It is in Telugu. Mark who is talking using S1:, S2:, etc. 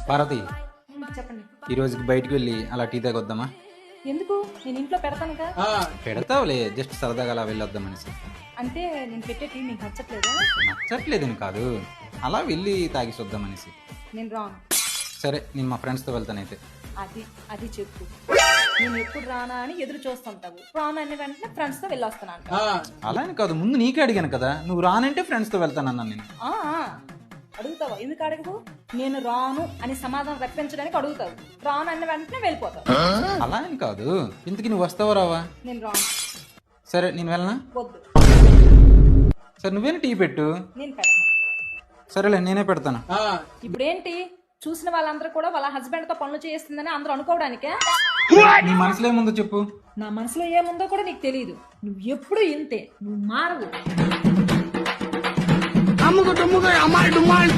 S1: భారతి,
S2: చెప్పండి.
S1: ఈ రోజుకి బయటికి వెళ్ళి అలా టీ తాగొద్దామా?
S2: ఎందుకు? నేను ఇంట్లో పెడతానుగా.
S1: పెడతావులే, జస్ట్ సరదాగా అలా వెళ్ళొద్దామనేసి.
S2: అంటే నేను పెట్టే టీ నీకు నచ్చట్లేదా?
S1: నచ్చట్లేదని కాదు, అలా వెళ్ళి తాగేసి వద్దామనేసి.
S2: నేను రాను.
S1: సరే, నేను మా ఫ్రెండ్స్తో వెళ్తానైతే.
S2: అది అది చెప్పు. నేను ఎప్పుడు రానా అని ఎదురు చూస్తుంటావు. రాను అనే వెంటనే ఫ్రెండ్స్ తో వెళ్ళొస్తున్నాను.
S1: అలా అని కాదు, ముందు నీకే అడిగాను కదా, నువ్వు రానంటే ఫ్రెండ్స్తో వెళ్తానన్నాను నేను.
S2: అడుగుతావా? ఎందుకు అడగవు? నేను రాను అని సమాధానం రప్పించడానికి అడుగుతావు. రాను అన్న వెంటనే వెళ్ళిపోతావు.
S1: అలా అని కాదు, ఇంతకి నువ్వు వస్తావా రావా?
S2: నేను రాను.
S1: సరే, నేను వెళ్ళనా?
S2: వద్దు.
S1: సరే, నువ్వేనా టీ పెట్టు.
S2: నేను పెట్టను.
S1: సరేలే, నేనే పెడతాను.
S2: ఇప్పుడేంటి? చూసిన వాళ్ళందరూ కూడా వాళ్ళ హస్బెండ్ తో పనులు చేస్తుందని అందరూ అనుకోవడానికే?
S1: నీ మనసులో ఏముందో చెప్పు.
S2: నా మనసులో ఏముందో కూడా నీకు తెలియదు. నువ్వు ఎప్పుడు ఇంతే, నువ్వు మారవు.
S3: అమ్ముకు డుమ్ముకు అమ్మాయి డుమ్మాయి